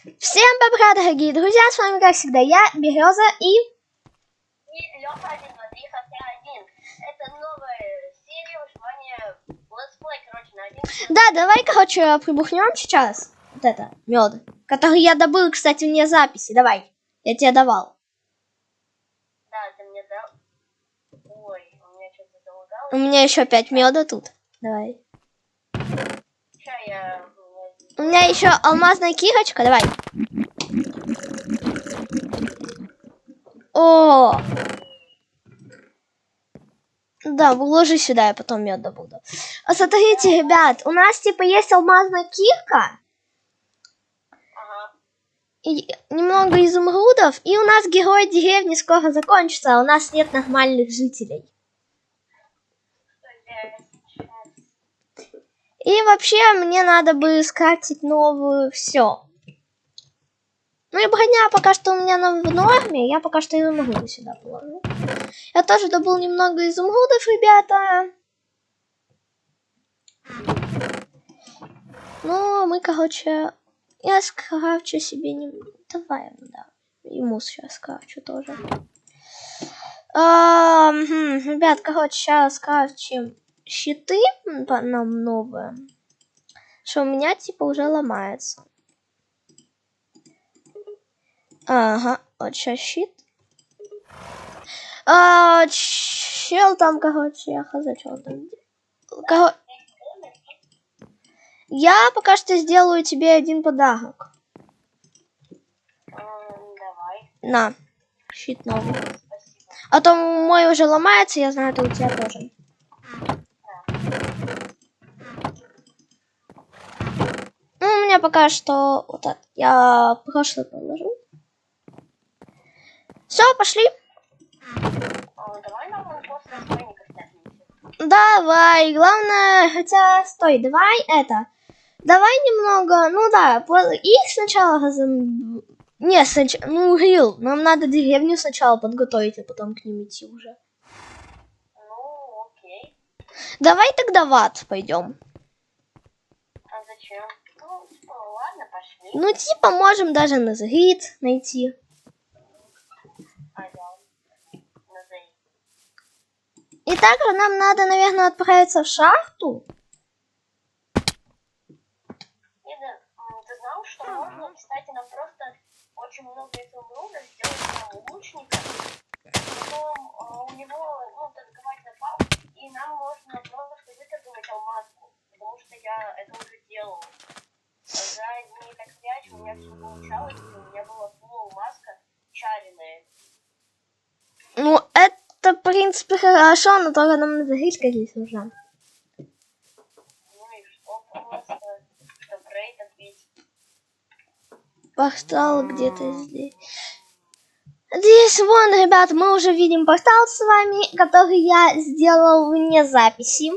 Всем привет, дорогие друзья, с вами, как всегда, я, Береза и Лёха 1, 2, 3, хотя 1. Это новая серия выживания летсплей, короче, на 1. да, давай, короче, прибухнем сейчас. Вот это, мед, который я добыл, кстати, вне записи, давай, я тебе давал. Да, ты мне дал. Ой, у меня что-то залагало. У меня еще 5 меда тут, давай. Ща я... У меня еще алмазная кирочка, давай. О! Да, вложи сюда, я потом мед добуду. А смотрите, ребят, у нас типа есть алмазная кирка. Ага. И немного изумрудов. И у нас герой деревни скоро закончится, а у нас нет нормальных жителей. И вообще мне надо бы скрафтить новую все. Ну и броня пока что у меня в норме, я пока что изумруды сюда положу. Я тоже добыл немного изумрудов, ребята. Ну, мы, короче, я скрафчу себе не... Давай, да. Ему сейчас скрафчу тоже. Ребят, короче, сейчас скрафчим щиты нам новые. Что у меня, типа, уже ломается. Ага, вот сейчас щит. Чел там, короче, я хз, что он там делает. Я пока что сделаю тебе один подарок. Давай. На, щит новый. Спасибо. А то мой уже ломается, я знаю, это у тебя тоже. Ну, у меня пока что вот так. Я прошлый положу. Все, пошли. Давай нам после разбойников пятницы. Давай, главное, хотя, стой, давай это. Давай немного, ну да, их сначала не, сначала, ну, Грил, нам надо деревню сначала подготовить, а потом к ним идти уже. Ну, окей. Давай тогда в ад пойдем. А зачем? Ну, типа, ладно, пошли. Ну, типа, можем даже Назарит найти. И также нам надо, наверное, отправиться в шахту. Ты знал, что можно, кстати, нам просто очень много изумрудов сделать нам лучника, потом у него, ну, торговать напал, и нам можно просто выторговать алмазку, потому что я это уже делал. За дней так 5 у меня все получалось, и у меня была алмазка чаренная. Ну, это, в принципе, хорошо, но только нам надо жить, конечно, уже. Ну и что, просто, что Брейд ответит. Портал где-то здесь. Здесь, вон, ребят, мы уже видим портал с вами, который я сделал вне записи. У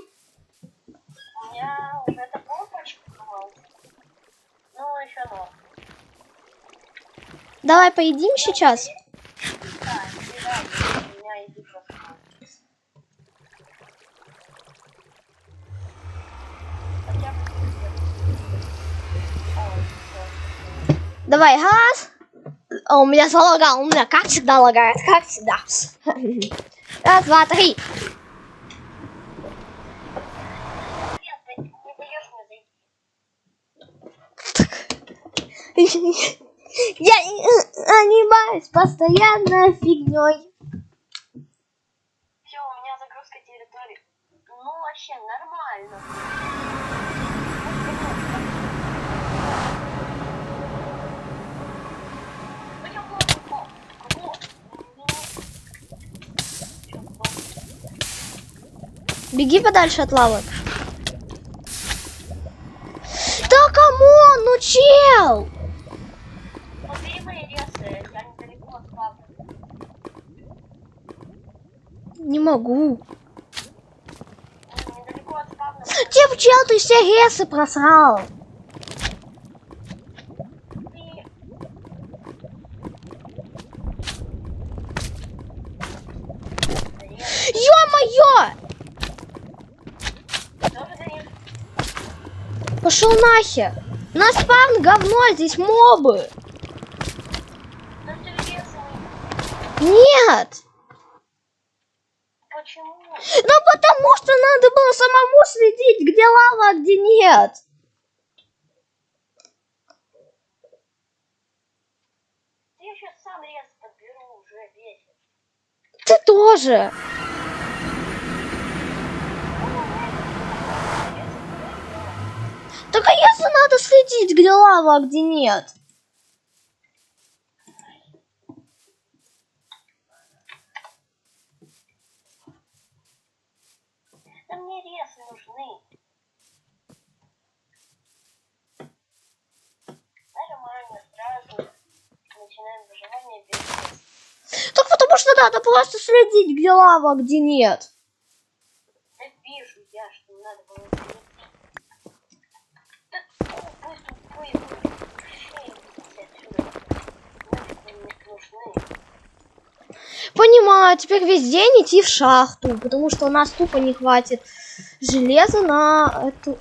меня уже это полпачка сломался. Ну, еще но. Давай поедим сейчас. Да, у меня еды просто. Давай, газ. О, у меня залагал, у меня как всегда лагает, как всегда. Раз, два, три. Я занимаюсь постоянно фигней. Все, у меня загрузка территории. Ну, вообще нормально. Беги подальше от лавы. Да камон, ну чел! Смотри мои ресы, я недалеко от спавна. Не могу. Недалеко от спавна. Типа, чел, ты все ресы просрал. Ё-моё! Пошел нахер. На спавн говно, здесь мобы. Но ты резаный. Нет. Почему? Ну потому что надо было самому следить, где лава, а где нет. Я сейчас сам рез подберу, уже бесит. Ты тоже. Так а если надо следить, где лава, а где нет? Да мне резы нужны. Нормально, сразу начинаем выживание без рез. Так потому что надо просто следить, где лава, а где нет. Да вижу я, что надо было следить. Да тупые, вообще отсюда. Нафиг они мне нужны. Понимаю, теперь весь день идти в шахту, потому что у нас тупо не хватит железа на эту...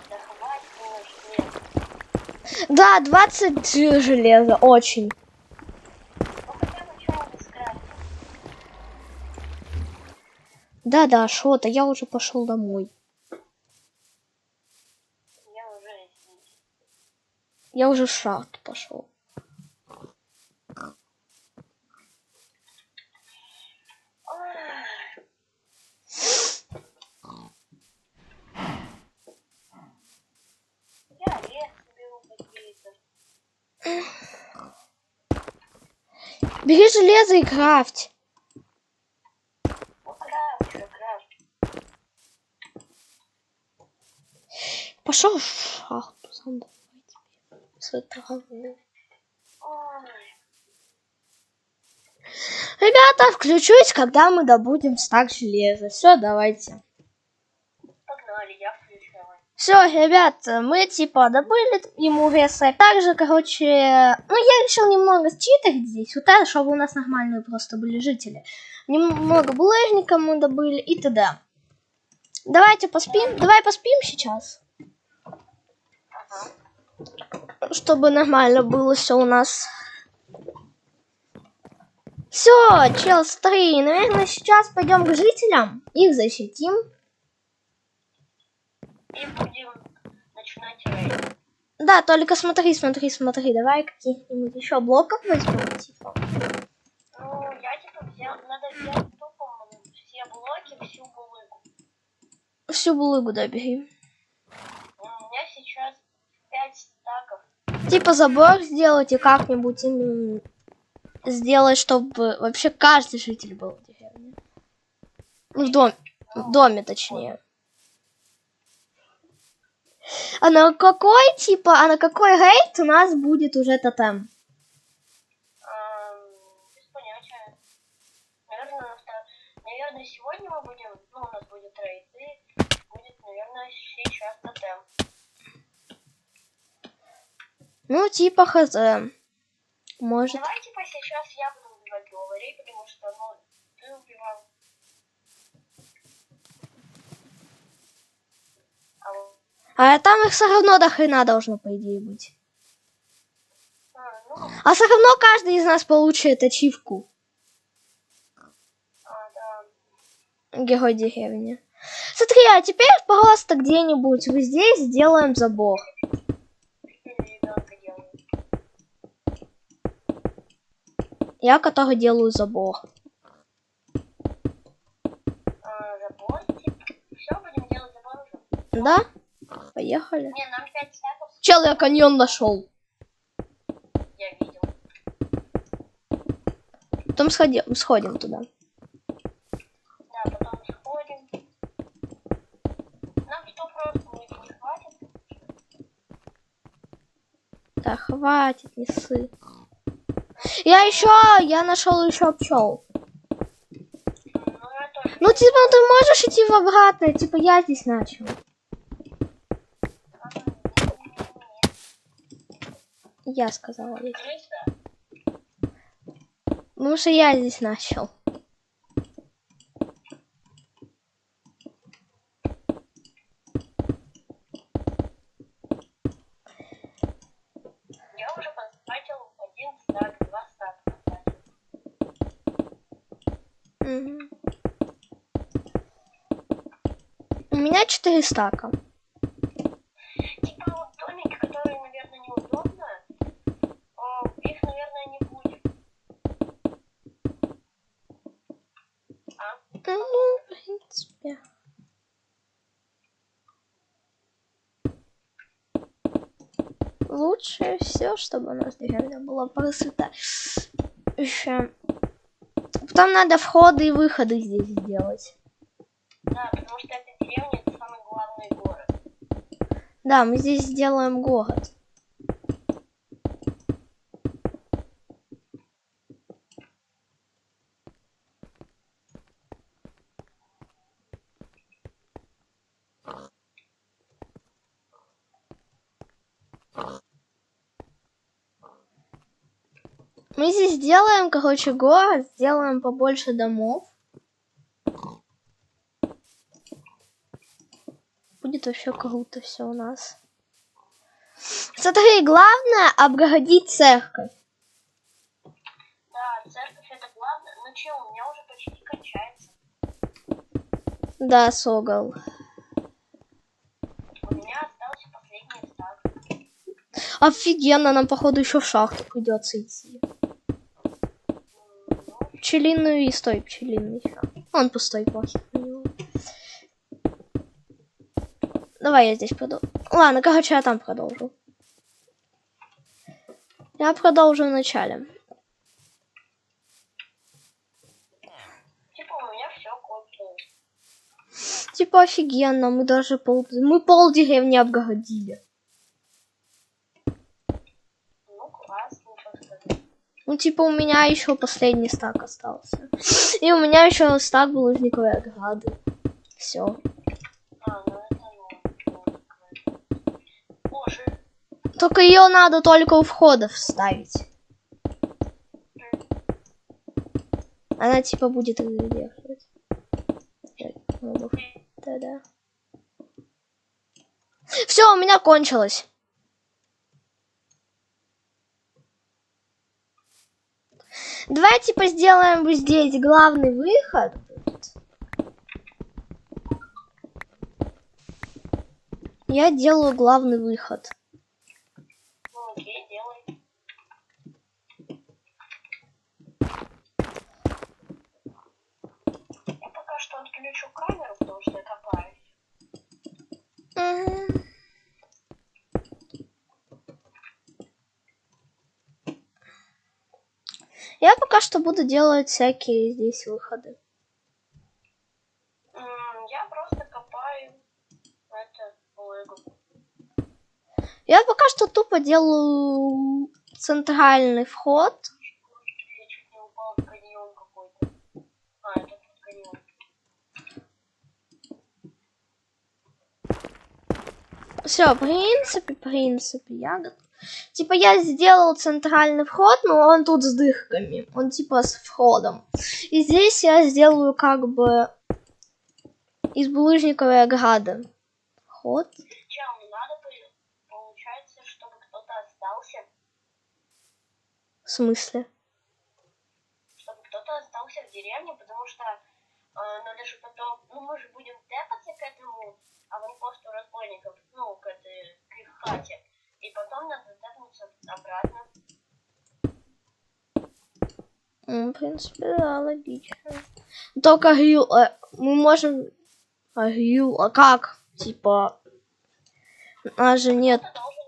Да хватит мне железа. Да, 20 железа, очень. Ну хотя бы что-нибудь скрафтить. Да-да, что-то, я уже пошел домой. Я уже здесь. Я уже в шахту пошел. Ой. Я рез беру какие-то. Бери железо и крафть. Ну крафт. Пошел в шахту сам давай тебе. Свой травы. Ой. Ребята, включусь, когда мы добудем стак железа. Все, давайте. Погнали, я включаю. Все, ребят, мы типа добыли ему веса. Также, короче, ну я решил немного считать здесь, вот это, чтобы у нас нормальные просто были жители. Немного булыжника мы добыли и т.д. Давайте поспим. Давай поспим сейчас. Ага. Чтобы нормально было все у нас. Все, чел, смотри, наверное, сейчас пойдем к жителям, их защитим. И будем начинать рейд. Да, только смотри, давай каких-нибудь еще блоков возьмем, типа. Ну, я типа взял, надо взять тупо все блоки, всю булыгу. Всю булыгу добери. У меня сейчас 5 стаков. Типа забор сделать и как-нибудь им сделать, чтобы вообще каждый житель был в деревне. Ну, в доме точнее. А на какой, типа, а на какой рейд у нас будет уже тотем? Без понятия. Наверное, сегодня мы будем, ну, у нас будет рейд, и будет, наверное, сейчас тотем. Ну, типа хз. Может. Давай, типа, сейчас я буду убивать главарей, потому что, ну, ты убивал. А там их все равно до хрена должно, по идее, быть. Ну, А все равно каждый из нас получит ачивку. да. Герой деревни. Смотри, а теперь просто где-нибудь вот здесь сделаем забор. Я, который делаю забор. Забор, типа, все, будем делать забор уже. Да? Поехали. Не, нам 5 стаков. Чел, я каньон нашел. Я видел. Потом сходим туда. Да, потом сходим. Нам что просто не хватит. Да, хватит, не ссы. Я нашел еще пчел. Ну, я тоже. Ну, типа, ты можешь идти в обратно, типа, я здесь начал. Я сказала. Крыса? Потому что я здесь начал. У меня 4 стака. Типа вот домики, которые, наверное, неудобно, их, наверное, не будет. А? Ну, в принципе. Лучше все, чтобы у нас деревня была красота. Еще. Потом надо входы и выходы здесь сделать. Да, потому что эта деревня это самый главный город. Да, мы здесь сделаем город. Мы здесь сделаем, короче, город, сделаем побольше домов. Будет вообще круто все у нас. Смотри, главное обгородить церковь. Да, церковь это главное. Ну че, у меня уже почти кончается. Да, Согал. У меня остался последний стак. Офигенно, нам, походу, еще в шахту придется идти. Пчелиную и стой, пчелиный еще. Он пустой, похер на него. Давай я здесь продолжу. Ладно, короче, я там продолжу. Я продолжу в начале. Типа у меня все кончилось. Типа офигенно, мы даже пол деревни обгородили. Ну классно, так сказать. Ну, типа, у меня еще последний стак остался. И у меня еще стак булыжниковой ограды. Все. А, ну это ну. Боже. Только ее надо только у входа вставить. Она типа будет их задерживать. Да-да. Все, у меня кончилось. Давай типа сделаем здесь главный выход. Я делаю главный выход. Ну окей, делай. Я пока что отключу камеру, потому что я копаюсь. Я пока что буду делать всякие здесь выходы. Я просто копаю это лего. Я пока что тупо делаю центральный вход. Я чуть не упал в каньон какой-то. А, это тут каньон. Все, в принципе, я готов. Типа я сделал центральный вход, но он тут с дырками. Он типа с входом. И здесь я сделаю как бы из булыжниковой ограды. Вход. Чем надо, получается, чтобы кто-то остался. В смысле? Чтобы кто-то остался в деревне, потому что надо же потом, ну мы же будем тэпаться к этому аванпосту разбойников, ну к их хате, и потом надо тэпнуться обратно. В принципе, да, логично. Только Грил, мы можем... Грил, а как? Типа... У нас же нет... Кто-то должен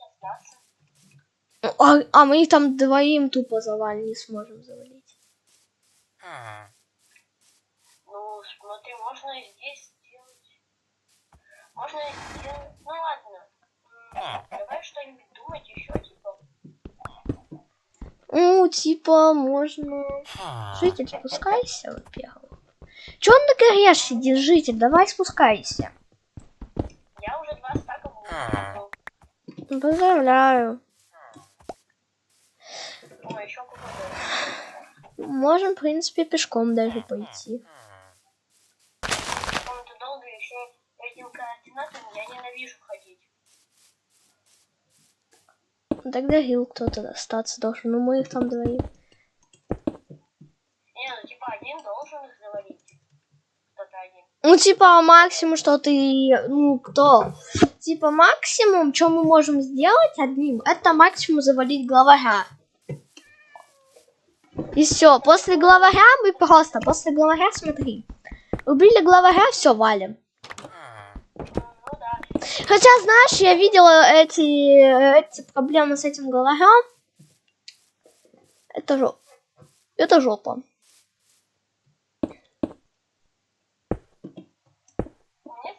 остаться. А мы их там двоим тупо завалить не сможем завалить. Ну, смотри, можно и здесь сделать. Можно и сделать... Ну ладно. Давай что-нибудь думать еще, типа. Ну, типа, можно... Житель, спускайся, во-первых. Чё он на горе сидит, житель? Давай спускайся. Я уже 2 стака был. Поздравляю. О, еще куда-то. Можем, в принципе, пешком даже пойти. Он-то долго еще по этим координатам, я ненавижу ходить. Тогда Гил кто-то остаться должен. Ну, мы их там двоим. Не, ну типа один должен их завалить. Кто-то один. Ну, типа, максимум, что ты, ну, кто? Типа, максимум, что мы можем сделать одним, это максимум завалить главаря. И все. После главаря мы просто, после главаря, смотри. Убили главаря, все, валим. Хотя, знаешь, я видела эти проблемы с этим главарем. Это жопа. Это жопа.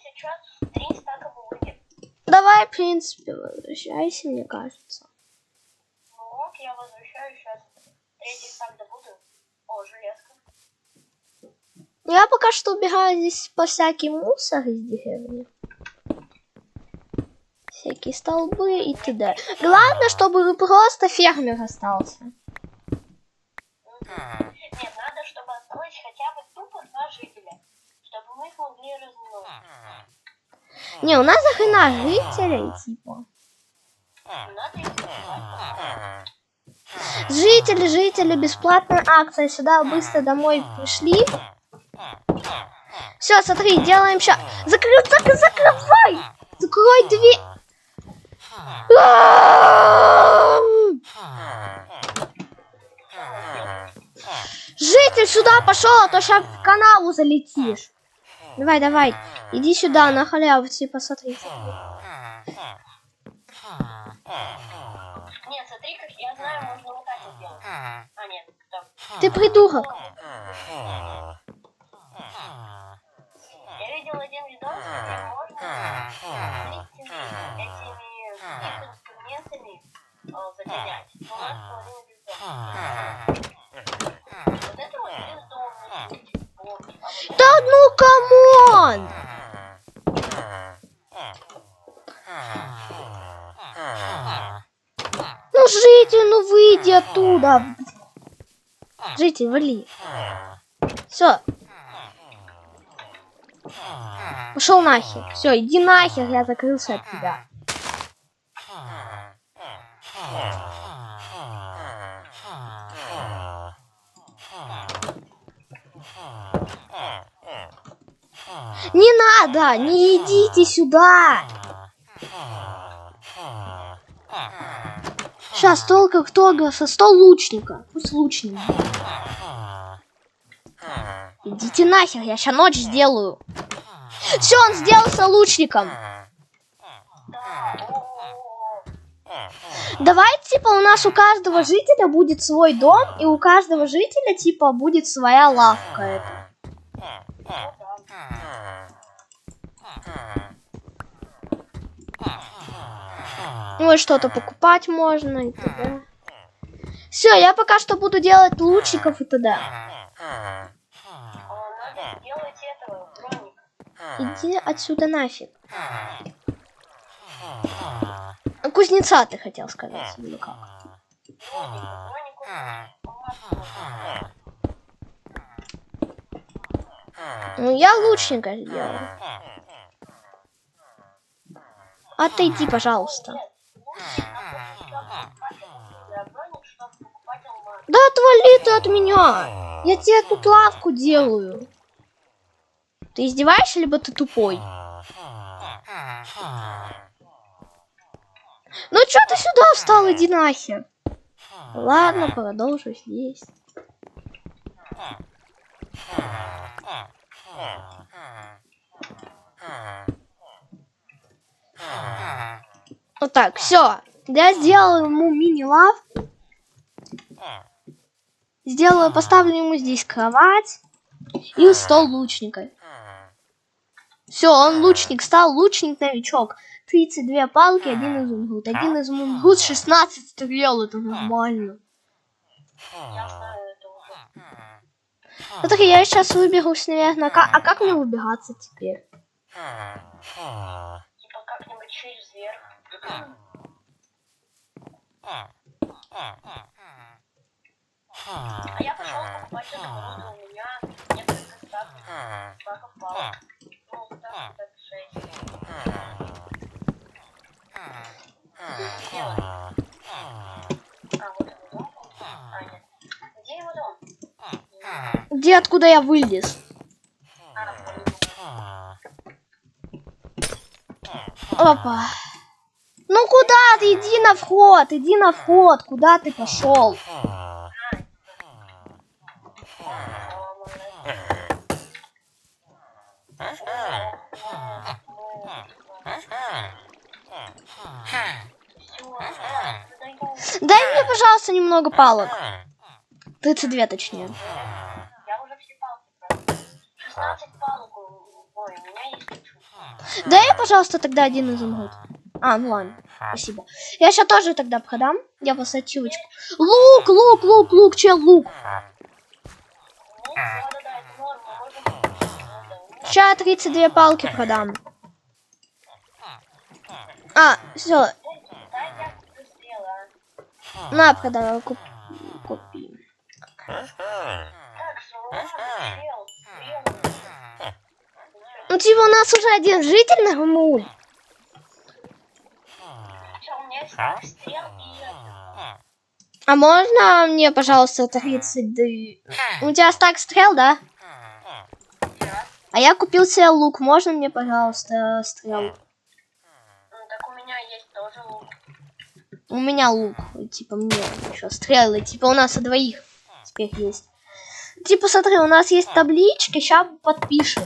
Сейчас 3 стака булки. Давай, в принципе, возвращайся, мне кажется. Ну вот, я возвращаюсь сейчас. 3 стак добуду. О, железка. Я пока что убегаю здесь по всякий мусор из деревни. Всякие столбы и т.д. Главное, чтобы просто фермер остался. Нет, надо, чтобы осталось хотя бы тупо 2 жителя. Чтобы мы их могли размножить. Не, у нас захрена жителей, типа. Надо их Жители, бесплатная акция. Сюда быстро домой пришли. Все, смотри, делаем сейчас. Закрывай! Закрой дверь! Житель сюда пошел, а то сейчас в канаву залетишь. Давай, давай. Иди сюда, на халяву, типа, смотри. Нет, смотри, как я знаю, можно вот так вот делать. А, нет, стоп. Ты придурок. Я видел один видос, где можно этими инструментами загонять. Но у нас половина бездомных. Вот это вот бездомный. Да ну камон! Ну, житель, ну выйди оттуда. Житель, вали. Все. Пошел нахер. Все, иди нахер, я закрылся от тебя. Не надо, не идите сюда. Сейчас только кто огласил? 100 лучника. Пусть лучник. Идите нахер, я сейчас ночь сделаю. Все, он сделался лучником. Давай, типа, у нас у каждого жителя будет свой дом, и у каждого жителя, типа, будет своя лавка. Ну и что-то покупать можно и т.д. Все, я пока что буду делать лучников и т.д. Надо сделать этого, броника. Иди отсюда нафиг. Кузнеца ты хотел сказать, или как? Ну я лучника сделаю. А ты иди, пожалуйста. Да отвали ты от меня. Я тебе тут лавку делаю. Ты издеваешься, либо ты тупой? Ну чё ты сюда встал, иди нахер. Ладно, продолжу здесь. Вот так, все. Я сделал ему мини-лавку. Сделаю, поставлю ему здесь кровать и стол лучника. Все, он лучник стал, лучник-новичок. 32 палки, 1 изумруд. 1 изумруд, 16 стрел, это нормально. Смотри, я сейчас выберусь, наверное. А как мне выбираться теперь? Типа как-нибудь через верх. А я пошел покупать изумруды, у меня несколько стаков палок. Ну, так 6. Где его дом? Где, откуда я вылез? Опа. Ну куда ты? Иди на вход, иди на вход. Куда ты пошел? Дай мне, пожалуйста, немного палок. 32 точнее. Я уже все палки просто. 16 палок. Ой, у меня есть чуть-чуть. Дай, пожалуйста, тогда один изумруд. А, ну ладно. Спасибо. Я сейчас тоже тогда продам. Я вас ачивочку. Лук, чел, лук. Ну, да-да-да, это норма. Можем... Сейчас 32 палки продам. А, все. Дай я куплю стрелы, а. На, продам. Купи. Так, салат, стрел, стрелы. Ну, типа, у нас уже один житель на Гамуль. Всё, у меня есть стрел и это. А можно мне, пожалуйста, 30... У тебя стак стрел, да? А я купил себе лук. Можно мне, пожалуйста, стрел? Ну, так у меня есть тоже лук. У меня лук. Типа, мне еще стрелы. Типа, у нас у двоих теперь есть. Типа, смотри, у нас есть таблички. Сейчас подпишем.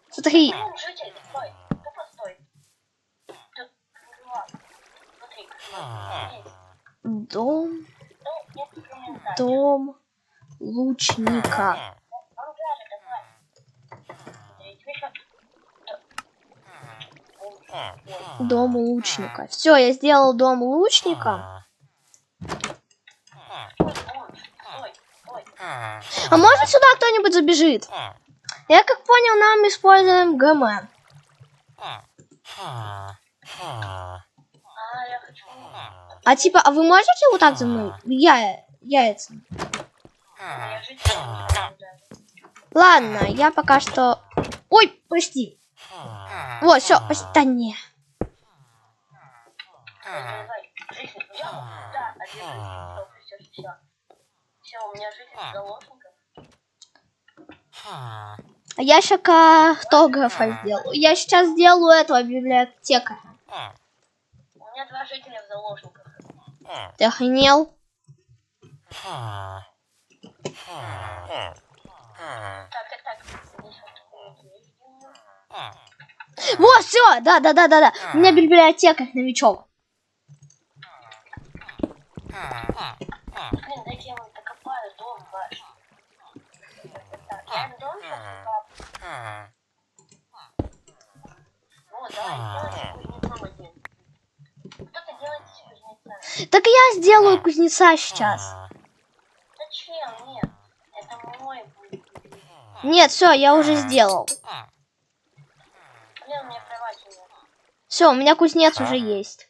Смотри. Ну, житель, стой, тупо стой. Тут, смотри, есть. Дом. Ну, нет инструментария. Дом лучника. Он даже давай. Тебе ещё... Дом лучника. Все, я сделал дом лучника. Стой. А может сюда кто-нибудь забежит? Я как понял, нам используем ГМ. Я хочу... А типа, а вы можете вот так за мной? Яйца. Я житель. Ладно, я пока что... Ой, прости. Вот, все, да не. Давай, житель, да, один житель, все, у меня житель заложников. А я сейчас картографа сделаю. Я сейчас сделаю этого библиотекаря. У меня 2 жителя в заложниках. Ты охренел? Так. Вот, все, да. У меня библиотекарь, новичок. Блин, дайте я вам докопаю дом ваш. Так, я дом сейчас докапаю. Вот, давай сделайте кузнецом один. Кто-то делает с кузнеца. Так я сделаю кузнеца сейчас. Зачем? Нет, это мой будет. Нет, все, я уже сделал. Блин, у меня кровати нет. Все, у меня кузнец уже есть.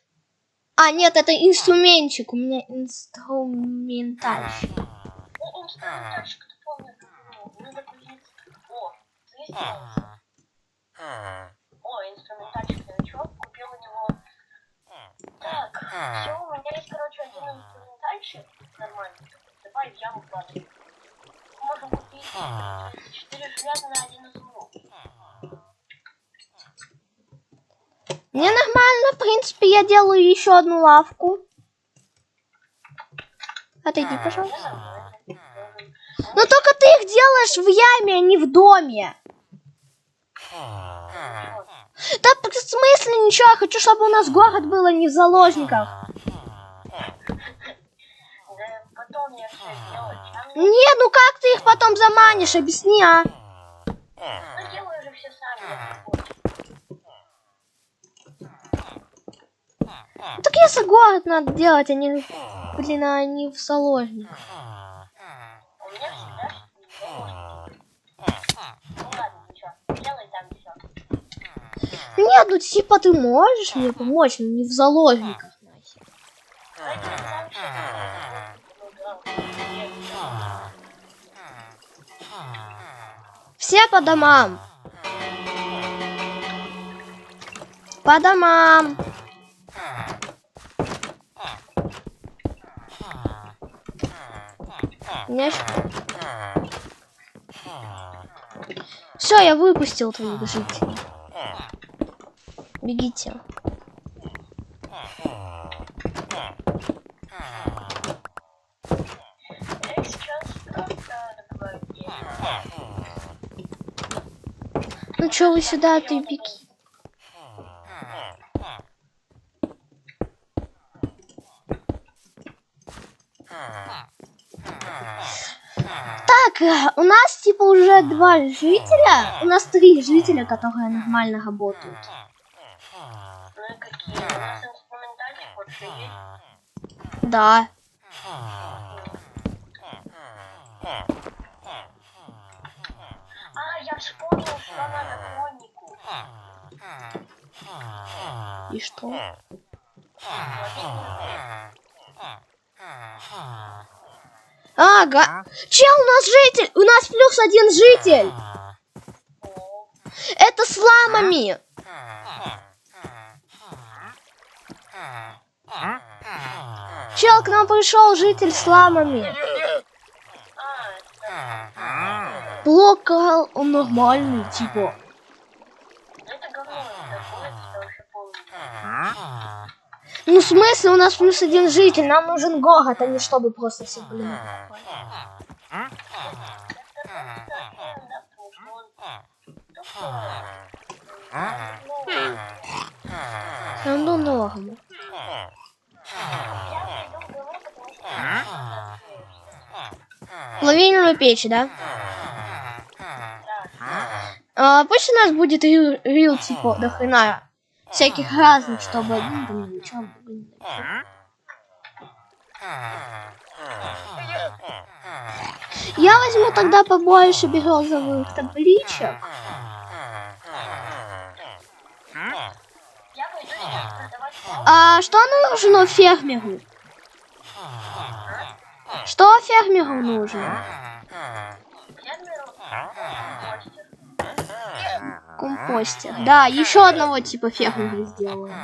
А, нет, это инструментчик. У меня инструментальщик. Ну, инструментальщик, кто помнит, надо кузнец. О, заистился. О, инструментальщик новичок, купил у него. Так, все, у меня есть, короче, один инструментальщик. Нормально. Давай в яму падай. Можем купить 4 железа на 1 изумруд. Мне нормально, в принципе, я делаю еще одну лавку. Отойди, пожалуйста. Но только ты их делаешь в яме, а не в доме. Да, в смысле ничего, я хочу, чтобы у нас город был, а не в заложниках. Да потом я все сделаю. Не, ну как ты их потом заманишь, объясни, а? Ну делаю же все сами. Так если город надо делать, а не, блин, а не в заложниках. У меня всегда ну ладно, ничего. Делай там все. Нет, ну типа ты можешь мне помочь, но не в заложниках. Все по домам. По домам. Все, я выпустил твоих жителей. Бегите. Я сейчас просто добываю дерево. Ну чё вы сюда, ты беги. Так, у нас типа уже 2 жителя. У нас 3 жителя, которые нормально работают. Ну и какие? У нас инструментальный ход же есть. Да. А, я вспомнил, что надо коннику. И что? Ага. Чел, у нас житель! У нас плюс 1 житель! Это с ламами! Чел, к нам пришел житель с ламами. Блок, он нормальный, типа. Это говно, это вообще полный. Ну, в смысле, у нас плюс 1 житель, нам нужен город, а не чтобы просто все были. Ну, нормально. Плавильную печь, да? Пусть у нас будет рил типа до хрена всяких разных, чтобы я возьму тогда побольше березовых табличек. А что нужно фермеру? Что фермеру нужно? Компостер. Да, еще одного типа фермера сделаем.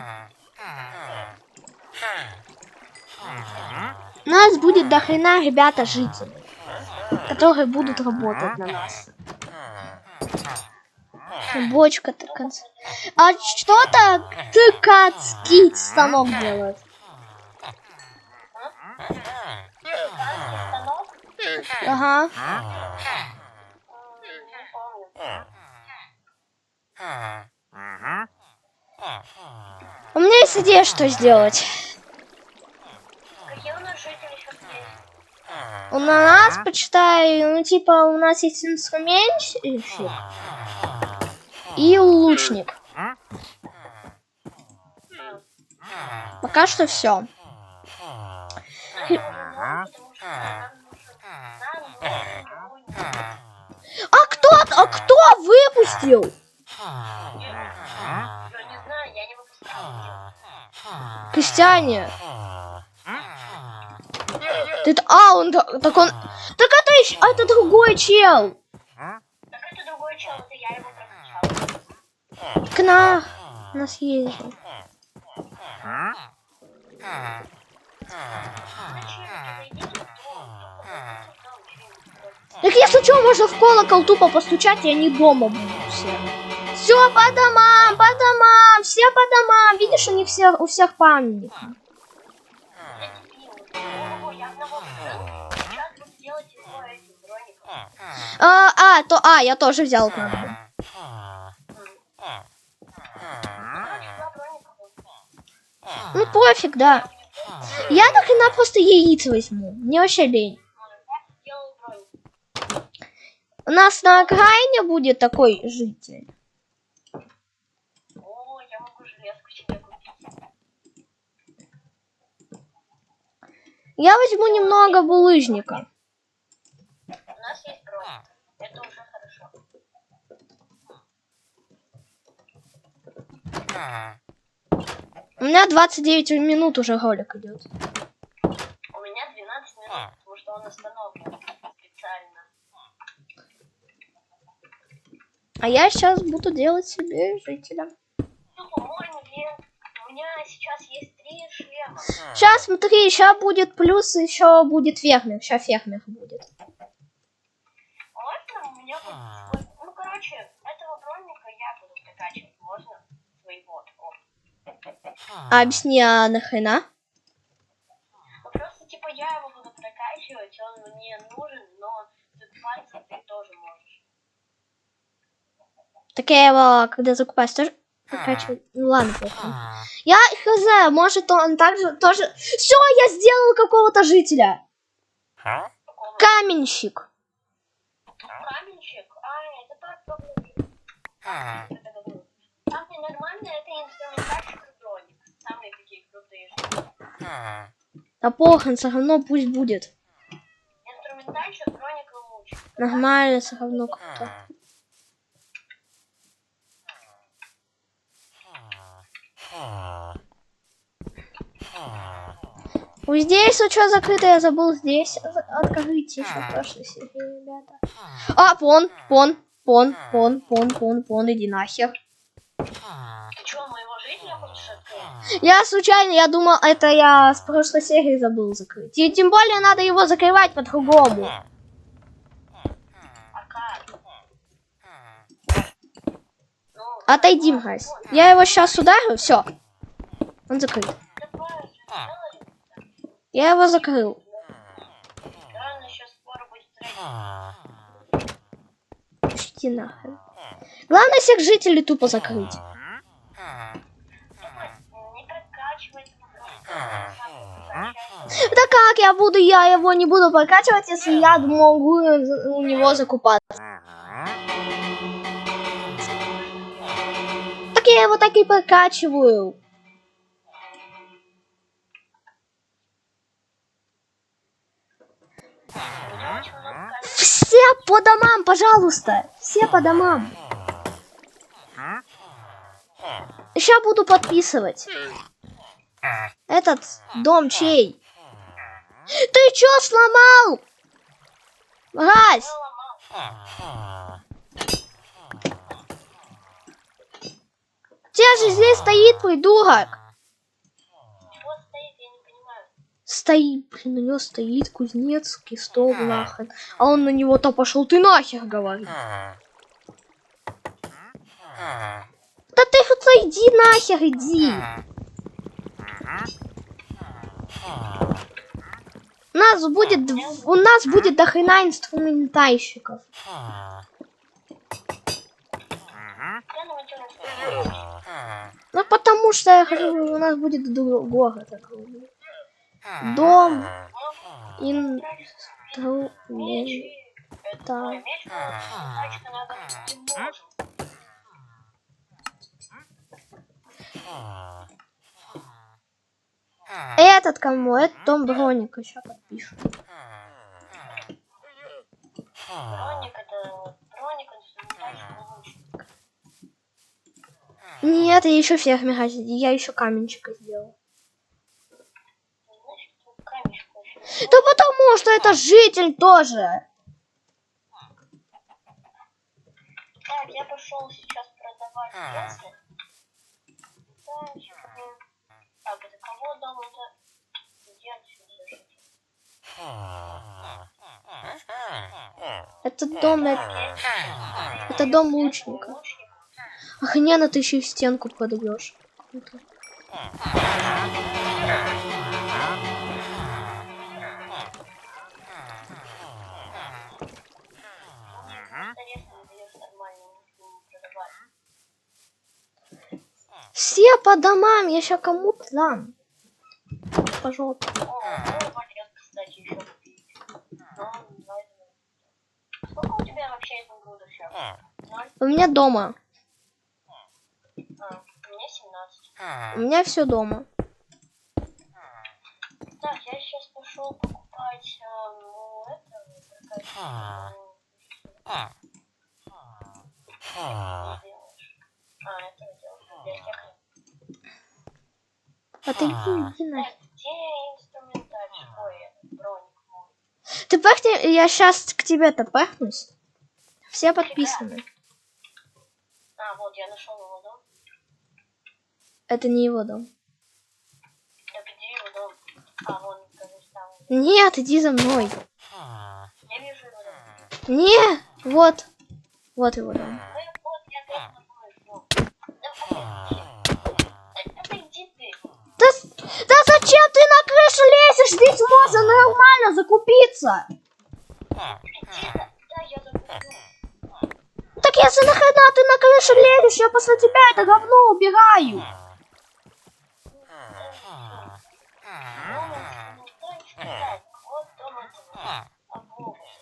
У нас будет до хрена, ребята, жители, которые будут работать на нас. Бочка-то конца. А что-то ткацкий станок делает. Ага. У меня есть идея, что сделать. Какие у нас жители сейчас есть? У нас, почитай, ну типа у нас есть инструментщик и лучник. Пока что все. А кто выпустил? Я не знаю, я не выпускал. Крестьяне. Он так он. Так это еще. Это другой чел. Так это другой чел, это я его прокачал. К нас ездил. Так если что, можно в колокол тупо постучать, и они дома будут все. Все по домам, все по домам. Видишь, у них у всех памятник. Я тоже взял, правда. Ну пофиг, да. Я нахрена просто яиц возьму. Мне вообще лень. У нас на окраине будет такой житель. О, я могу железку себе купить. Я возьму немного булыжника. У нас есть бронь. Это уже хорошо. У меня 29 минут уже ролик идет. У меня 12 минут, потому что он остановлен специально. А я сейчас буду делать себе жителя. Ну, по-моему, у меня сейчас есть 3 шлема. Сейчас, смотри, сейчас будет плюс, еще будет фермер. Сейчас фермер будет. Можно у меня будет свой... Ну, короче, А объясни, а нахрена? Ну, просто, типа, я его буду прокачивать, он мне нужен, но закупаться ты тоже можешь. Так я его, когда закупаюсь, тоже прокачиваю. Ну ладно, похуй. Я хз, может он также тоже... Все, я сделал какого-то жителя. Какого? Каменщик. Каменщик? Это так проблема. Там где нормально, это инструментальщик и броник. Самые такие крутые штуки. Да похрен, все равно пусть будет. Инструментальщик, броник и луч. Нормально, все равно круто. Ой, здесь вот что закрыто, я забыл здесь открыть еще в прошлой серии, ребята. А, пон, иди нахер. Ты чё, моего жителя хочешь открыть? Я случайно, я думал, это я с прошлой серии забыл закрыть. И тем более надо его закрывать по-другому. А как? Ну, Отойди, мразь. Я его сейчас ударю, все. Он закрыт. давай же, сделай. Я его закрыл. Реально сейчас скоро будет строить. Пусти нахрен. Главное всех жителей тупо закрыть. Не прокачивать его. Да как я его не буду прокачивать, если я могу у него закупаться? Так я его так и прокачиваю. Все по домам, пожалуйста. Все по домам. Сейчас буду подписывать. Этот дом чей? Ты чё сломал? Мразь! У тебя же здесь стоит придурок. Чего стоит, я не понимаю. Стоит, блин, у него стоит кузнецкий стол нахрен. А он на него-то пошел, ты нахер говорит. Да ты хоть иди нахер, иди. У нас будет до хрена инструментальщиков. Ну потому что я хочу, у нас будет другого такого. Дом Этот кому? Это дом броника. Еще подпишу. Нет, я еще фермера, я еще каменщика сделал. Да потому что это житель тоже. Так, я пошел сейчас продавать яйца. Так, это кого дом это? Где отсюда житель? Это дом лучника. Охрененно, ты еще и стенку подбьешь. Круто. Все по домам, я сейчас кому-то дам. Пожалуйста. Кстати, еще. Сколько у тебя вообще изумрудов сейчас? У меня дома. У меня 17. У меня все дома. Так, я сейчас пошел покупать А ты иди нафиг. Где инструментальщик? Ой, этот броник мой. Ты пахни, я сейчас к тебе-то пахнусь. Все подписаны. А, вот, я нашел его дом. Это не его дом. Я где его дом? А, вон, кажется, там. Нет, иди за мной. Я вижу его дом. Не, вот. Вот его дом. Вот, я опять тобой. Это иди ты. железо нормально закупиться. Иди, да, я забыл. Так если нахрена ты на крышу лезешь, я после тебя это говно убираю. Вот дома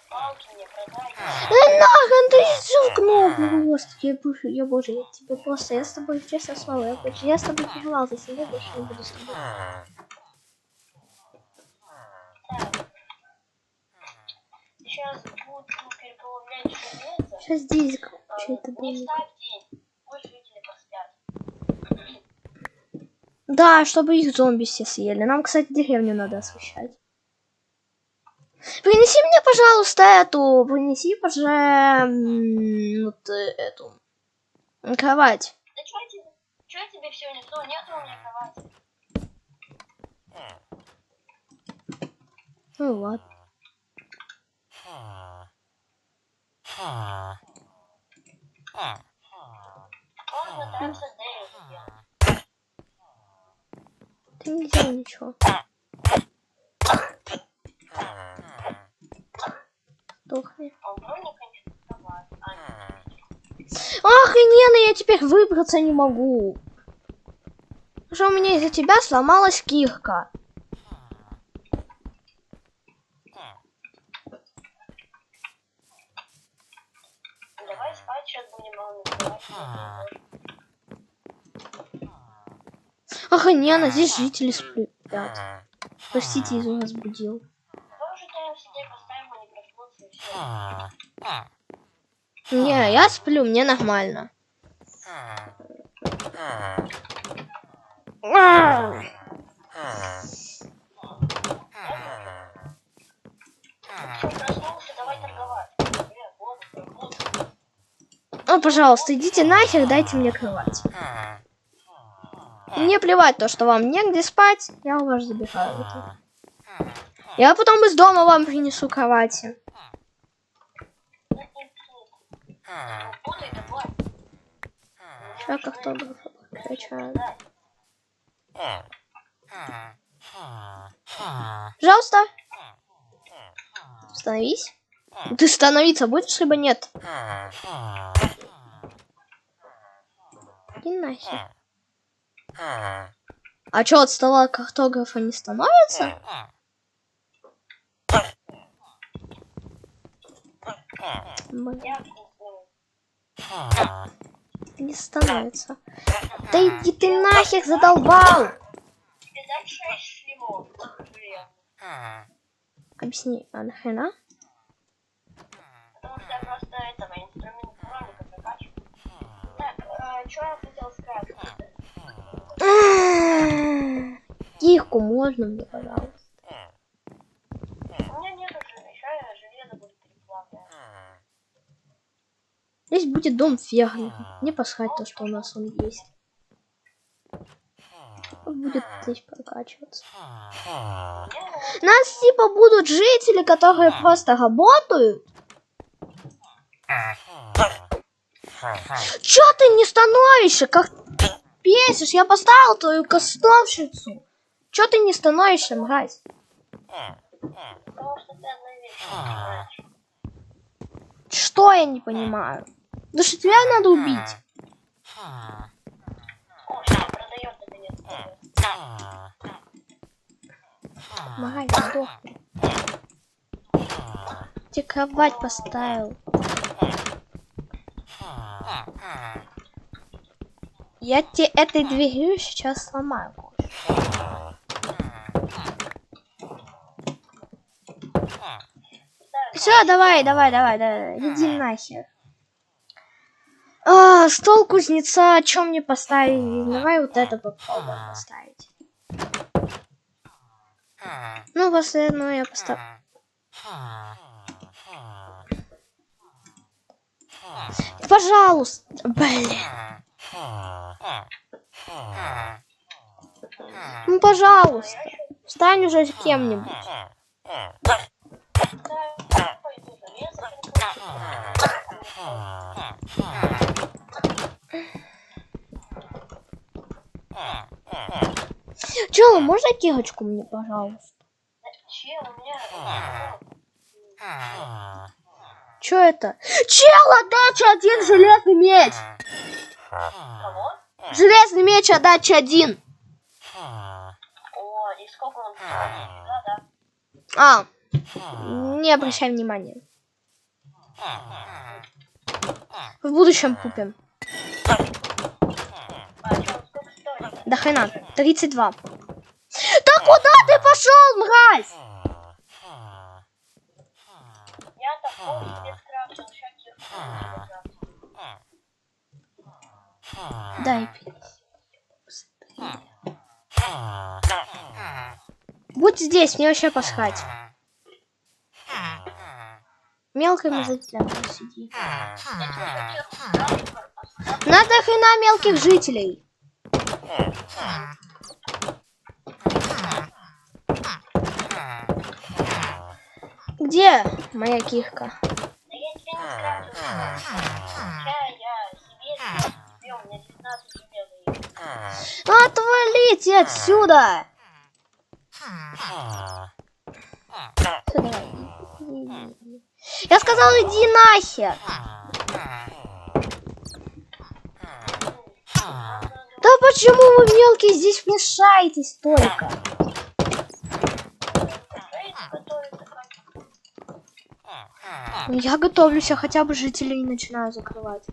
палки мне продать. Нахрен ты щелкнул. Господи, боже, я тебе просто, я с тобой честно слово, я с тобой пожелал, за себя больше не буду с тобой. Сейчас буду переплавлять железо. Сейчас здесь что-то Не было. ставь день, пусть жители поспят. Да, чтобы их зомби все съели. Нам, кстати, деревню надо освещать. Принеси мне, пожалуйста, эту. Принеси, пожалуйста, вот эту кровать. Да чё я тебе все несу? Нет у меня кровати. Ну ладно. Можно также Дэйв сделать. Ты не делай ничего. Сдохни. А у Броника нет кровати. Охрененно, я теперь выбраться не могу. Потому что у меня из-за тебя сломалась кирка. Давай спать, сейчас будем накрывать. Охрененно, здесь жители спят. Простите, я вас разбудил. Тоже даем сидеть, поставим, они проснутся и все. Не, я сплю, мне нормально. Проснулся, давай торговать. Ну, пожалуйста, идите нахер, дайте мне кровать. Мне плевать то, что вам негде спать, я у вас забираю это. Я потом из дома вам принесу кровати. Человек автограф качает. Пожалуйста. Становись. Ты становиться будешь, либо нет? Иди нахер. А что, от стола картографа не становится? Не становится. Да иди ты нахер, задолбал! Тебе дать 6 шлемов. Объясни, а нахрена? Потому что я просто этого инструмент Броника прокачиваю. Так, что я хотел сказать? Кирку можно мне, пожалуйста? У меня нету железа, железо будет переплавлять. Здесь будет дом фермера. Не посрать то, что у нас он есть. Он будет здесь прокачиваться. Нас типа будут жители, которые просто работают. Чё ты не становишься? Как бесишь? Я поставил твою кастовщицу. Чё ты не становишься, мразь? Потому что ты одна вещь не знаешь. Что я не понимаю? Да что тебя надо убить. О, что продает наконец-то. Мразь, сдохни. Тебе кровать поставил. Я тебе этой дверью сейчас сломаю. Все, давай, иди нахер. Стол кузнеца, о чем мне поставить? Давай вот это попробуем поставить. Ну, после одного я поставлю. Пожалуйста, блин. Ну, пожалуйста, встань уже кем-нибудь. Чё, можно кирочку мне, пожалуйста? чел, у меня... Чё это? Чел, отдача 1, железный меч! Кого? Железный меч, отдача 1. О, и сколько он стоит? Да. А, не обращай внимания. В будущем купим. А что, он сколько стоит? До хрена, 32. Да куда ты пошел, мразь? Я такой себе скрафтил, всяких... Дай 50. Будь здесь, мне вообще посрать. Мелкими жителями сиди. Надо хрена мелких жителей. Где моя кирка? Да я тебе не скрафтил. Сейчас я себе, у меня 19 железа. Отвалите отсюда! Всё, давай. Я сказал, иди нахер. Да почему вы мелкие здесь мешаетесь только? Я готовлюсь, я хотя бы жителей начинаю закрывать.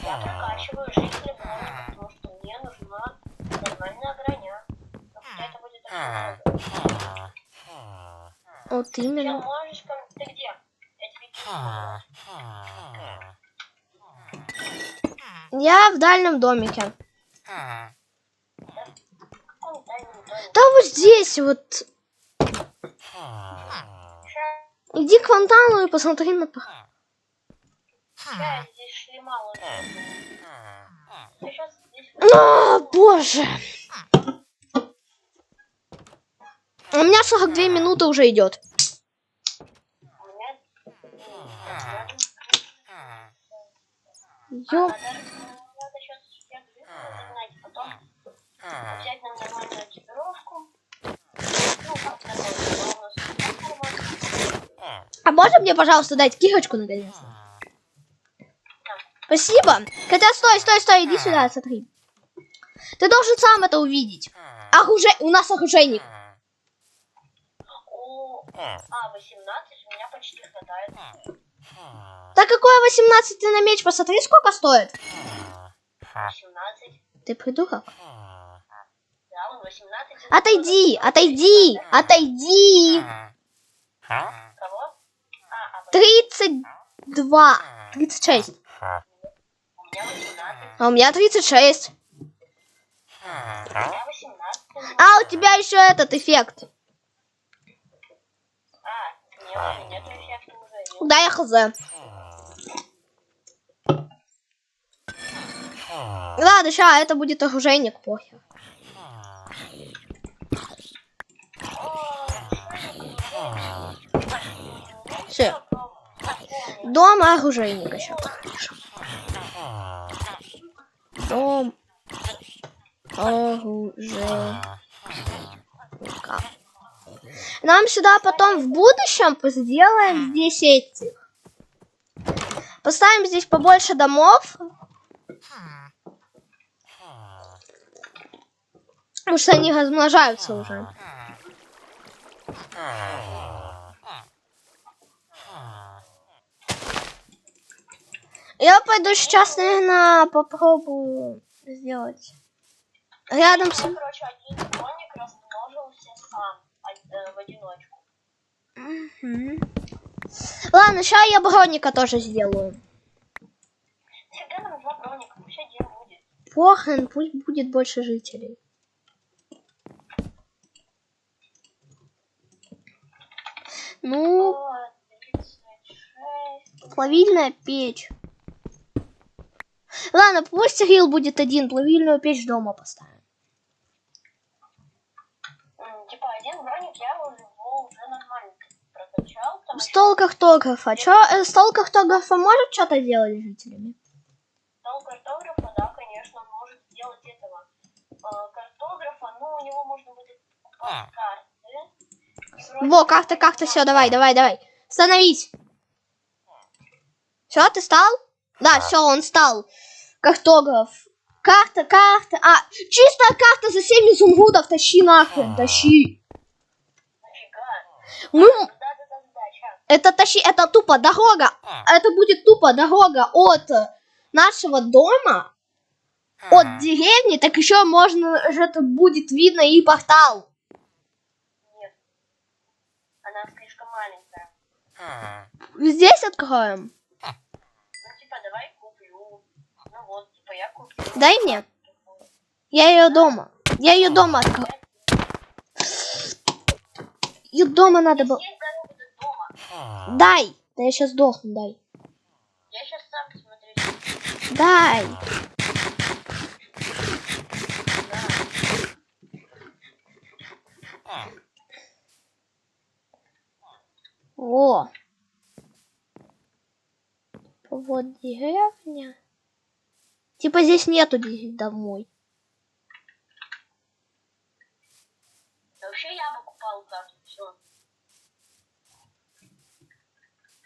Я прокачиваю жителей, потому что мне нужна нормальная броня. Но хотя это будет очень много. Вот Чел, именно. можешь ко мне... Ты где? Я тебе кину. Я в дальнем домике. В каком дальнем доме? Да вот здесь вот. Иди к фонтану и посмотри на... Сейчас здесь шлема лучше. Ты сейчас здесь... А, боже. У меня 42 минуты уже идет. У меня... Ёп. Надо сейчас всех загнать, потом взять нам нормальную экипировку. Ну, как нормально, у нас нормально. А можно мне, пожалуйста, дать кирочку наконец-то? Спасибо. Хотя, стой, иди сюда, смотри. Ты должен сам это увидеть. У нас оружейник. О, 18 у меня почти хватает. Да какое 18 ты на меч? Посмотри, сколько стоит. 18. Ты придурок. Да, он 18. Отойди. Кого? 32. 36. У меня 18. А у меня 36. У меня 18. А у тебя еще этот эффект. Мне уже нет эффекта уже. Да, я хз. Ладно, сейчас это будет оружейник, похер. Все. Дом оружейника сейчас. Дом оружейника. Нам сюда потом в будущем сделаем здесь этих. Поставим здесь побольше домов. Потому что они размножаются уже. Я пойду сейчас, наверное, попробую сделать. Рядом с... Короче, один дроник размножился сам в одиночку. Ладно, сейчас я броника тоже сделаю. Всегда нам 2 броника, пусть один будет. Похрен, пусть будет больше жителей. Ну, 36. плавильная печь. Ладно, пусть рил будет один, плавильную печь дома поставим. Типа один броник я его уже нормально прокачал. Стол картографа. Стол картографа может что-то делать с жителями? Стол картографа, да, конечно, он может сделать этого картографа, но у него можно будет карты. Во, карта, все, давай. Становись. Все, ты стал? Да, все, он стал. Картограф. Карта. А, чистая карта за 7 изумрудов. Тащи нахрен, тащи. Мы... Это это тупо дорога. Это будет тупо дорога от нашего дома, от деревни, так еще можно же это будет видно и портал. Нет. Она слишком маленькая. Здесь откроем. Ну, типа, давай куплю. Ну вот, типа, я куплю. Дай мне. Я ее дома. Я ее дома открою. Ее дома надо было. Есть дорога до дома. Дай. Да я сейчас сдохну, дай. Я сейчас сам посмотрю. Дай. О. Вот деревня. Типа здесь нету домой. Да вообще я покупал карту, все.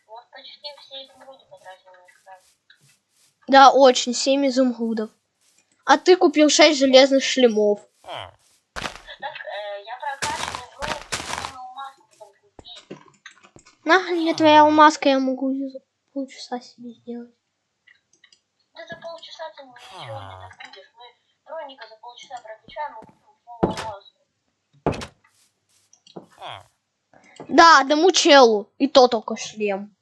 Вот почти все изумруды потратил на их карту. Да, очень. 7 изумрудов. А ты купил 6 железных шлемов. Так, я прокачанный дроид, алмазку потом купить. Нахрен мне твоя алмазка, я могу ее за полчаса себе сделать. Да за полчаса ты ничего не добудешь. Мы дроника за полчаса прокачаем и купим полную алмазку. Да, одному челу. И то только шлем.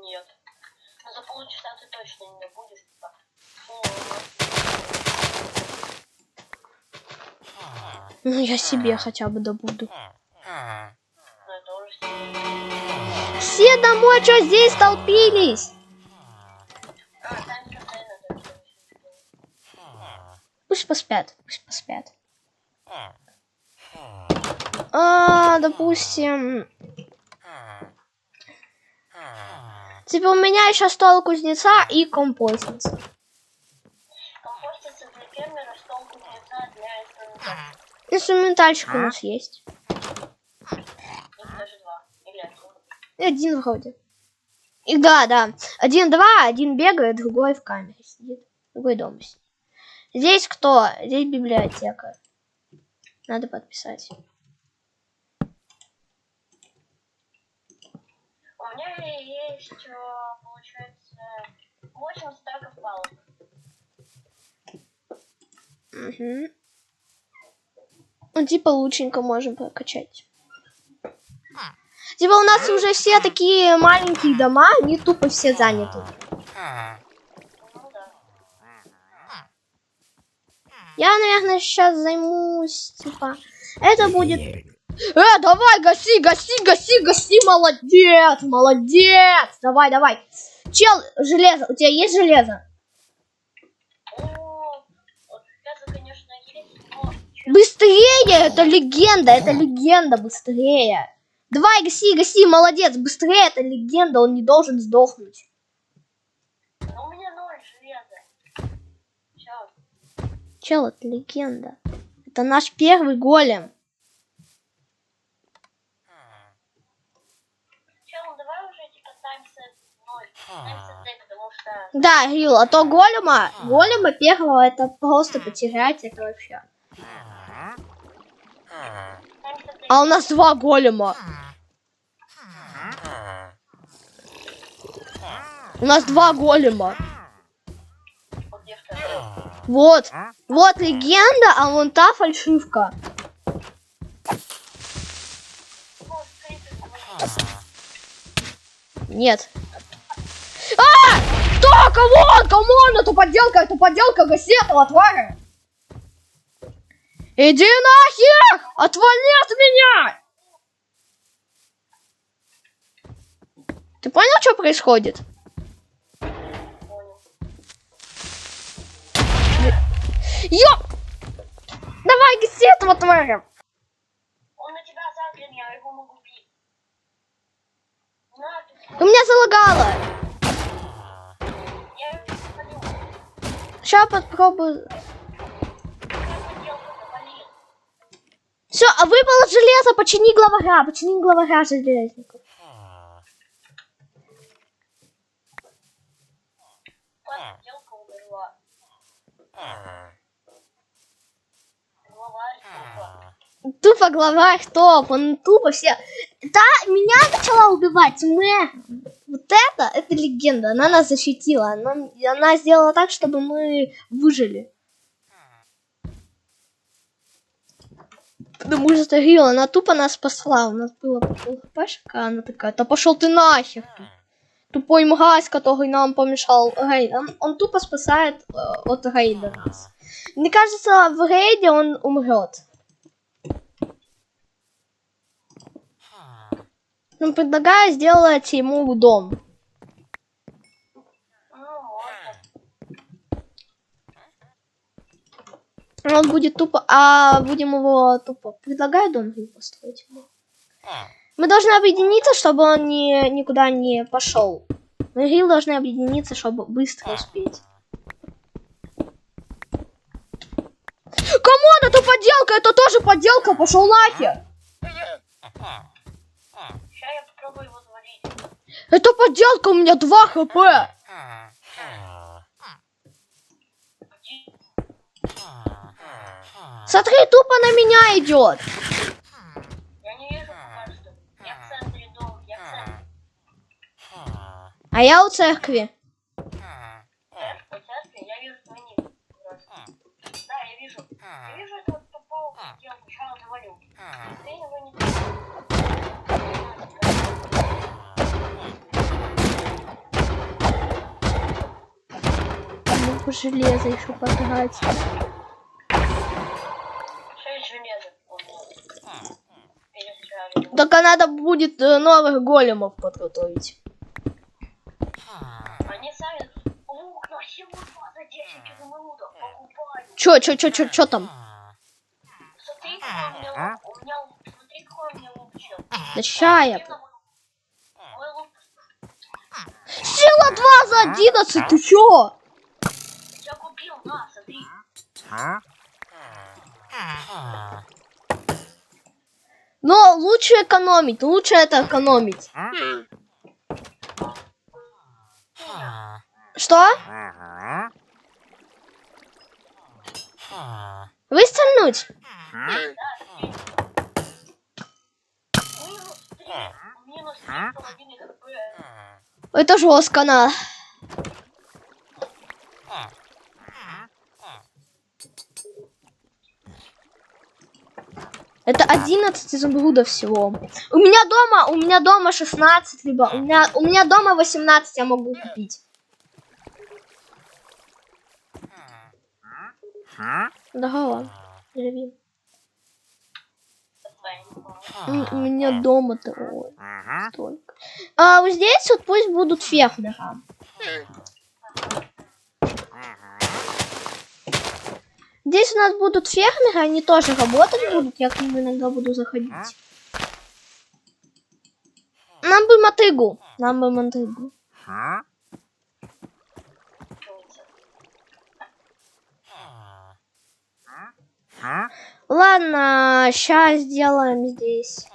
Нет. Но за полчаса ты точно не добудешь. Типа, полную алмазку. Ну, я себе хотя бы добуду. Но это уже сильно. Все домой, что здесь толпились? Там постоянно только Пусть поспят. Допустим... Типа у меня еще стол кузнеца и компостница. компостится для фермера, стол кузнеца для инструментальщика. Инструментальщик у нас есть. Их даже два. Или один. Один вроде. И да. 1-2, один бегает, другой в камере сидит. Другой дома сидит. Здесь кто? Здесь библиотека. Надо подписать. У меня есть, получается, 8 стаков палок. Угу. Ну, типа лучненько можем прокачать. Типа у нас уже все такие маленькие дома, они тупо все заняты. Ну да. Я, наверное, сейчас займусь, типа, это будет... давай, гаси, молодец, давай. Чел, железо, у тебя есть железо? О, вот железо, конечно, есть, но... Быстрее, это легенда, быстрее. Давай, гаси, молодец, быстрее, это легенда, он не должен сдохнуть. Но у меня 0 железа. Чё? Чел, это легенда. Это наш первый голем. Чё, ну давай уже, типа, таймсет 0. Таймсет 0, потому что... Да, Рил, а то голема первого это просто потерять, это вообще. А у нас 2 голема. У нас 2 голема. Вот где второй. Вот легенда, а вон та фальшивка. Вот, крипер. Нет. Кто? Кому? Это подделка, гаси этого тваря. Иди нахер! Отвали от меня! Ты понял, что происходит? Понял. Давай, гаси этого тваря! Он на тебя заглянул, я его могу бить. На, ты... У меня залагало. Я его спалил. Сейчас попробую. Я поделку завалил. Все, а выпало железо, почини главаря железников. Подделка умерла. Главарь тупо. Тупо главарь топ, он тупо все... Да, меня начала убивать Мэг. Вот это легенда, она нас защитила, она сделала так, чтобы мы выжили. Потому что Рил, она тупо нас спасла, у нас было хпшка, она такая, да пошел ты нахер. Тупой мразь, который нам помешал рейд. Он тупо спасает от рейда нас. Мне кажется, в рейде он умрет. Ну, предлагаю сделать ему дом. Ну, можно. Он будет тупо... А будем его тупо... Предлагаю дом ему построить. Мы должны объединиться, чтобы он никуда не пошел. Мы Рил должны объединиться, чтобы быстро успеть. Камон, это подделка! Это тоже подделка! Пошел нахер! Сейчас я попробую его завалить. Это подделка, у меня 2 хп! Смотри, тупо на меня идет! Я не вижу пока что. Я в центре дома, я в центре. А я у церкви. По церкви я вижу твой ник. Да, я вижу. Я вижу этого тупого подделку. Сейчас завалю. Ты его не Ну, железо еще потратить. 6 железа. Перестреляли. Только надо будет новых големов подготовить. Они сами лук на всего 2 за 10 изумрудов покупают. Чё там? Смотри, какой у меня лук. У меня лук. Смотри, какой у меня лук, чел. Да ща я... Мой лук. Сила 2 за 11, ты чё? Я купил, на, смотри. Но лучше экономить, лучше это экономить. Что? Выстрельнуть? Минус 3,5 хп. Это жестко, на. Это 11 изумрудов всего. У меня дома 16, либо у меня дома 18 я могу купить. Да, живи. У меня дома-то столько. А вот здесь вот пусть будут фермеры. Здесь у нас будут фермеры, они тоже работать будут, я к ним иногда буду заходить. Нам бы мотыгу. Ладно, сейчас сделаем здесь.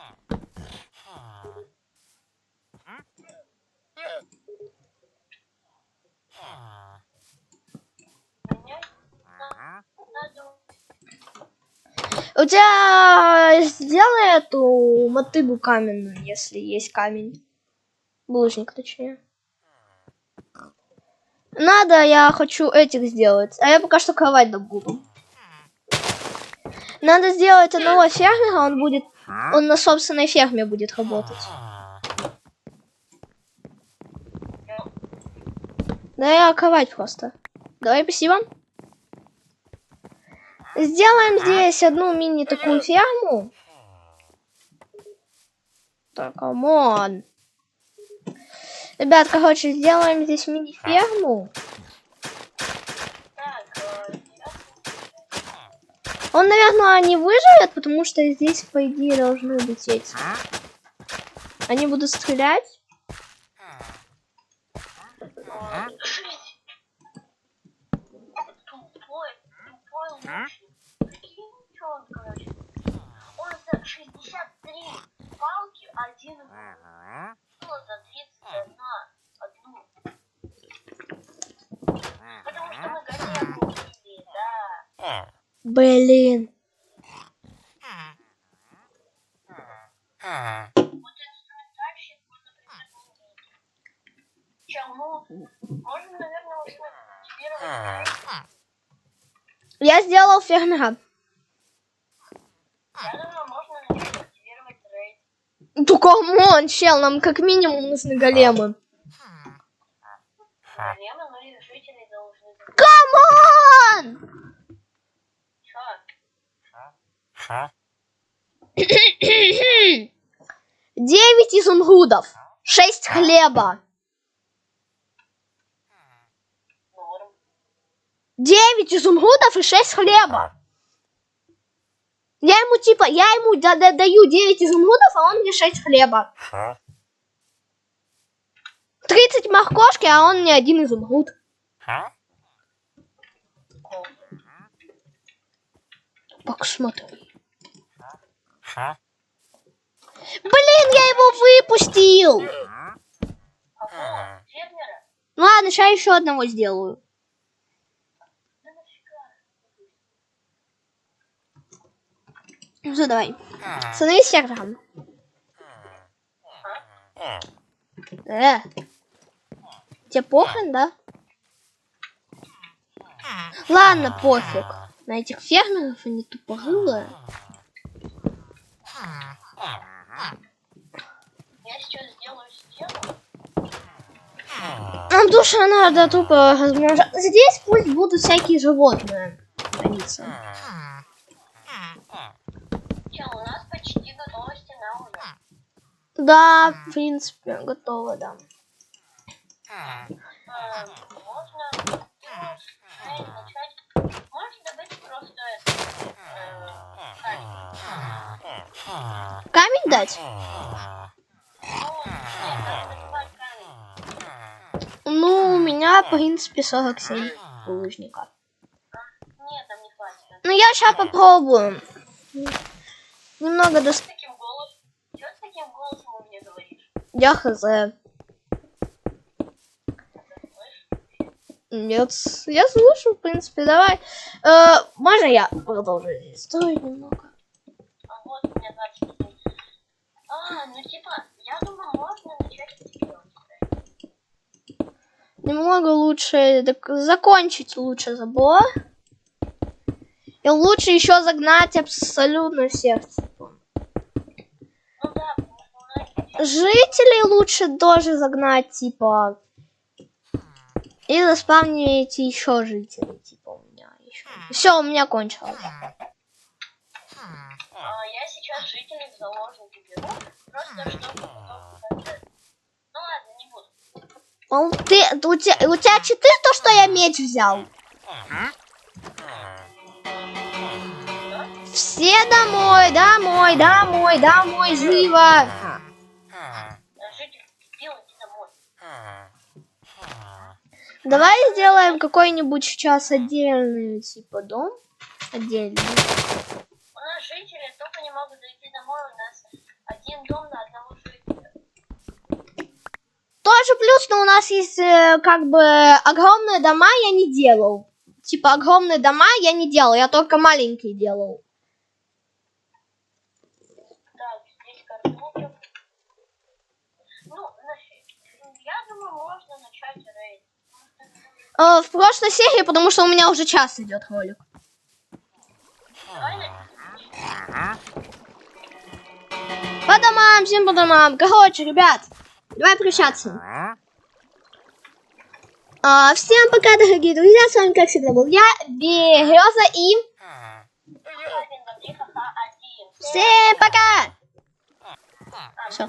У тебя сделай эту мотыгу каменную, если есть камень. Булыжник, точнее. Надо, я хочу этих сделать. А я пока что кровать добуду. Надо сделать одного фермера, он на собственной ферме будет работать. Да я кровать просто. Давай, спасибо. Сделаем здесь одну мини такую ферму. Так, камон. Ребят, короче, сделаем здесь мини-ферму. Он, наверное, не выживет, потому что здесь, по идее, должны быть эти. Они будут стрелять. Тупой лучник. Прикинь, что он, короче. Он Блин. Вот инструментальщик, вот, например, не Чел, ну, можно, наверное, уже активировать рейд. Я сделал фермера. Я думаю, можно начать активировать рейд. Ну камон, чел, нам как минимум нужны големы. Проблема, но и жители должны... Камон! Чё? 9 изумрудов. 6 хлеба. Норм. 9 изумрудов и 6 хлеба. Я ему даю 9 изумрудов, а он мне 6 хлеба. 30 моркошки, а он мне 1 изумруд. Посмотри. Блин, я его выпустил. Какого? Фермера? Ну ладно, сейчас еще одного сделаю. Да нафига? Ну все, давай. Становись сервером. Тебе похрен, да? Ладно, пофиг. На этих фермеров они тупорылые. Я сейчас сделаю стену. Нам душа надо тупо размножать. Здесь пусть будут всякие животные. Храниться. Чел, у нас почти готова стена уже. Да, в принципе, готово, да. Можно начать. Можешь добыть просто камень. Камень дать? Ну, нет, надо добывать камень. Ну, у меня, в принципе, 47 булыжника. Нет, нам не хватит. Ну, я сейчас попробую. Немного Чё с таким голосом у меня говоришь? Я хз. Слышь? Нет, я слушаю, в принципе, давай. Можно я продолжу здесь строить немного? А вот у меня 27. Ну типа, я думаю, можно начать активировать. Немного лучше, так, закончить лучше забор. И лучше еще загнать абсолютно всех. Ну да, потому что у нас Жителей лучше тоже загнать, типа. И заспавнить еще жителей, типа у меня еще. Все, у меня кончилось. я сейчас жителей в заложники беру, просто чтобы потом как-то... Ну ладно, не буду. У тебя 4, то, что я меч взял. Все домой, домой, домой, домой, живо. Житель, делайте домой. Давай сделаем какой-нибудь сейчас отдельный, типа, дом. Отдельный. У нас жители только не могут зайти домой, у нас один дом на одного жителя. Тоже плюс, но у нас есть как бы огромные дома я не делал. Типа огромные дома я не делал, я только маленькие делал. Так, здесь картофель. Ну, я думаю, можно начать рейд. В прошлой серии, потому что у меня уже час идет ролик. Давай По домам, всем по домам. Короче, ребят, давай прощаться. Всем пока, дорогие друзья. С вами, как всегда, был я, Береза и... Всем пока! Все.